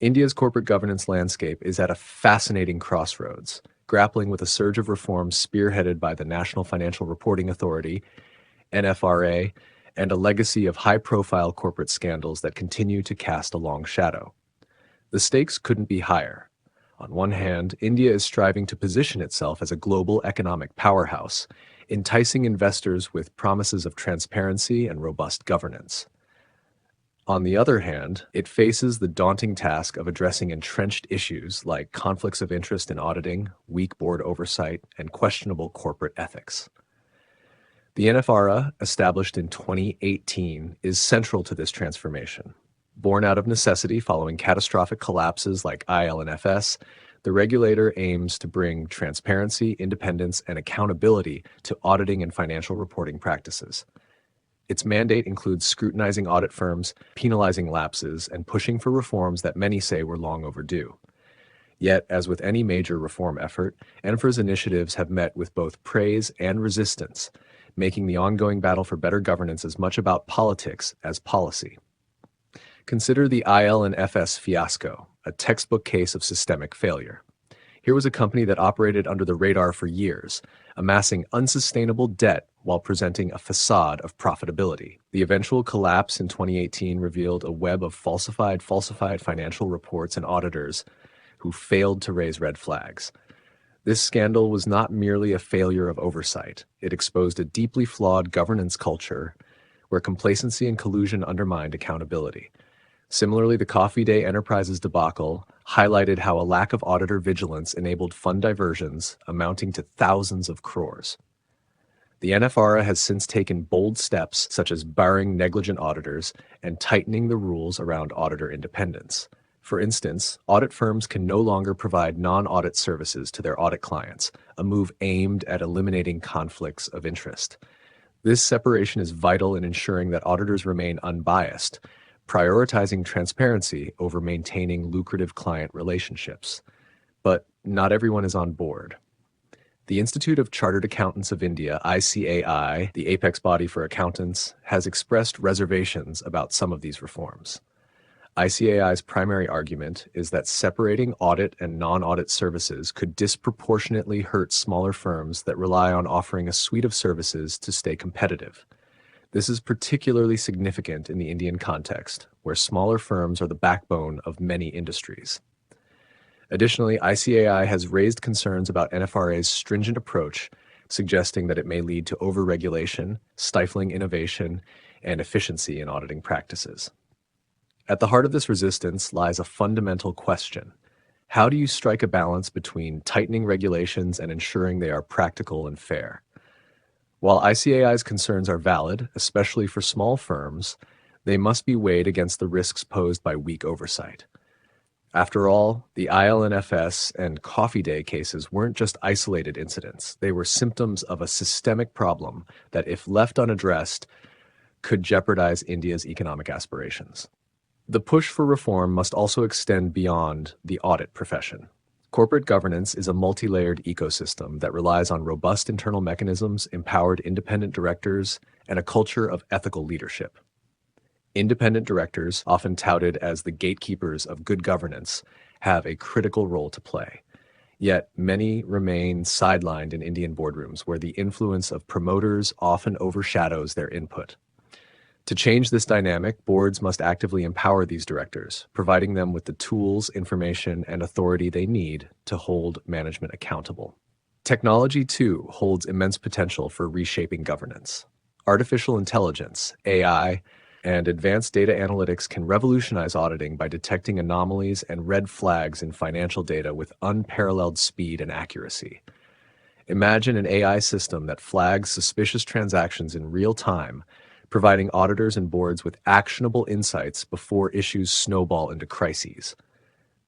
India's corporate governance landscape is at a fascinating crossroads, grappling with a surge of reforms spearheaded by the National Financial Reporting Authority, NFRA, and a legacy of high-profile corporate scandals that continue to cast a long shadow. The stakes couldn't be higher. On one hand, India is striving to position itself as a global economic powerhouse, enticing investors with promises of transparency and robust governance. On the other hand, it faces the daunting task of addressing entrenched issues like conflicts of interest in auditing, weak board oversight, and questionable corporate ethics. The NFRA, established in 2018, is central to this transformation. Born out of necessity following catastrophic collapses like IL&FS, the regulator aims to bring transparency, independence, and accountability to auditing and financial reporting practices. Its mandate includes scrutinizing audit firms, penalizing lapses, and pushing for reforms that many say were long overdue. Yet, as with any major reform effort, NFRA's initiatives have met with both praise and resistance, making the ongoing battle for better governance as much about politics as policy. Consider the IL&FS fiasco, a textbook case of systemic failure. Here was a company that operated under the radar for years, amassing unsustainable debt while presenting a facade of profitability. The eventual collapse in 2018 revealed a web of falsified financial reports and auditors who failed to raise red flags. This scandal was not merely a failure of oversight. It exposed a deeply flawed governance culture where complacency and collusion undermined accountability. Similarly, the Coffee Day Enterprises debacle highlighted how a lack of auditor vigilance enabled fund diversions amounting to thousands of crores. The NFRA has since taken bold steps such as barring negligent auditors and tightening the rules around auditor independence. For instance, audit firms can no longer provide non-audit services to their audit clients, a move aimed at eliminating conflicts of interest. This separation is vital in ensuring that auditors remain unbiased, prioritizing transparency over maintaining lucrative client relationships. But not everyone is on board. The Institute of Chartered Accountants of India, ICAI, the apex body for accountants, has expressed reservations about some of these reforms. ICAI's primary argument is that separating audit and non-audit services could disproportionately hurt smaller firms that rely on offering a suite of services to stay competitive. This is particularly significant in the Indian context, where smaller firms are the backbone of many industries. Additionally, ICAI has raised concerns about NFRA's stringent approach, suggesting that it may lead to overregulation, stifling innovation, and efficiency in auditing practices. At the heart of this resistance lies a fundamental question. How do you strike a balance between tightening regulations and ensuring they are practical and fair? While ICAI's concerns are valid, especially for small firms, they must be weighed against the risks posed by weak oversight. After all, the IL&FS and Coffee Day cases weren't just isolated incidents. They were symptoms of a systemic problem that, if left unaddressed, could jeopardize India's economic aspirations. The push for reform must also extend beyond the audit profession. Corporate governance is a multi-layered ecosystem that relies on robust internal mechanisms, empowered independent directors, and a culture of ethical leadership. Independent directors, often touted as the gatekeepers of good governance, have a critical role to play. Yet many remain sidelined in Indian boardrooms where the influence of promoters often overshadows their input. To change this dynamic, boards must actively empower these directors, providing them with the tools, information, and authority they need to hold management accountable. Technology, too, holds immense potential for reshaping governance. Artificial intelligence, AI, and advanced data analytics can revolutionize auditing by detecting anomalies and red flags in financial data with unparalleled speed and accuracy. Imagine an AI system that flags suspicious transactions in real time, providing auditors and boards with actionable insights before issues snowball into crises.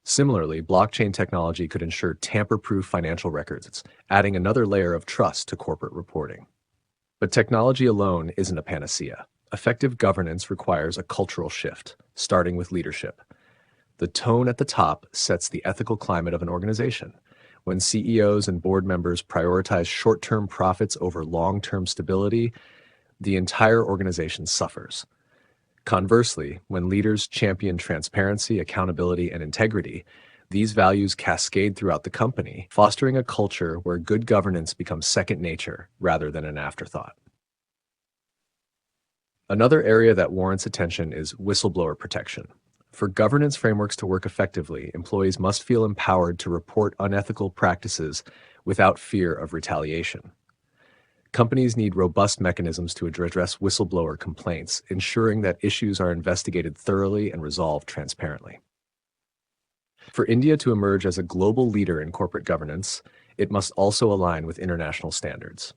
Similarly, blockchain technology could ensure tamper-proof financial records, adding another layer of trust to corporate reporting. But technology alone isn't a panacea. Effective governance requires a cultural shift, starting with leadership. The tone at the top sets the ethical climate of an organization. When CEOs and board members prioritize short-term profits over long-term stability, the entire organization suffers. Conversely, when leaders champion transparency, accountability, and integrity, these values cascade throughout the company, fostering a culture where good governance becomes second nature rather than an afterthought. Another area that warrants attention is whistleblower protection. For governance frameworks to work effectively, employees must feel empowered to report unethical practices without fear of retaliation. Companies need robust mechanisms to address whistleblower complaints, ensuring that issues are investigated thoroughly and resolved transparently. For India to emerge as a global leader in corporate governance, it must also align with international standards.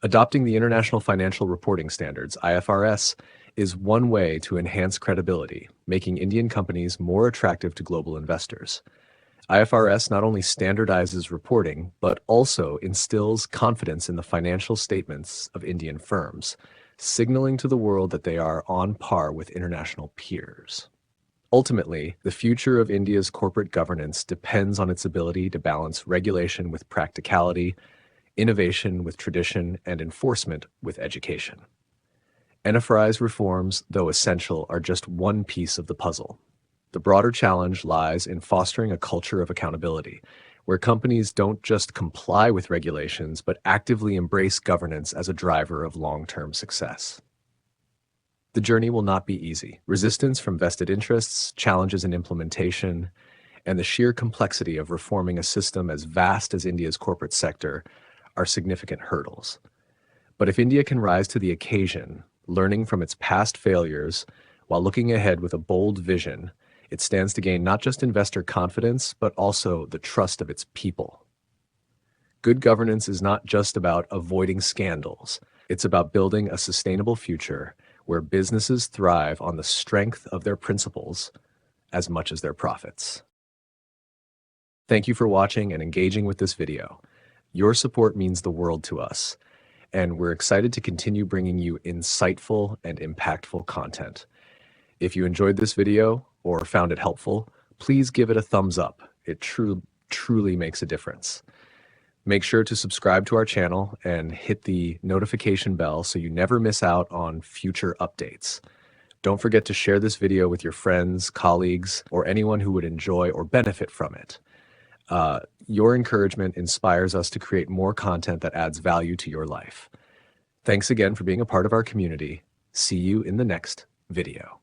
Adopting the International Financial Reporting Standards, IFRS, is one way to enhance credibility, making Indian companies more attractive to global investors. IFRS not only standardizes reporting, but also instills confidence in the financial statements of Indian firms, signaling to the world that they are on par with international peers. Ultimately, the future of India's corporate governance depends on its ability to balance regulation with practicality, innovation with tradition, and enforcement with education. NFRA's reforms, though essential, are just one piece of the puzzle. The broader challenge lies in fostering a culture of accountability, where companies don't just comply with regulations, but actively embrace governance as a driver of long-term success. The journey will not be easy. Resistance from vested interests, challenges in implementation, and the sheer complexity of reforming a system as vast as India's corporate sector are significant hurdles. But if India can rise to the occasion, learning from its past failures while looking ahead with a bold vision, it stands to gain not just investor confidence, but also the trust of its people. Good governance is not just about avoiding scandals. It's about building a sustainable future where businesses thrive on the strength of their principles as much as their profits. Thank you for watching and engaging with this video. Your support means the world to us, and we're excited to continue bringing you insightful and impactful content. If you enjoyed this video or found it helpful, please give it a thumbs up. It truly makes a difference. Make sure to subscribe to our channel and hit the notification bell so you never miss out on future updates. Don't forget to share this video with your friends, colleagues, or anyone who would enjoy or benefit from it. Your encouragement inspires us to create more content that adds value to your life. Thanks again for being a part of our community. See you in the next video.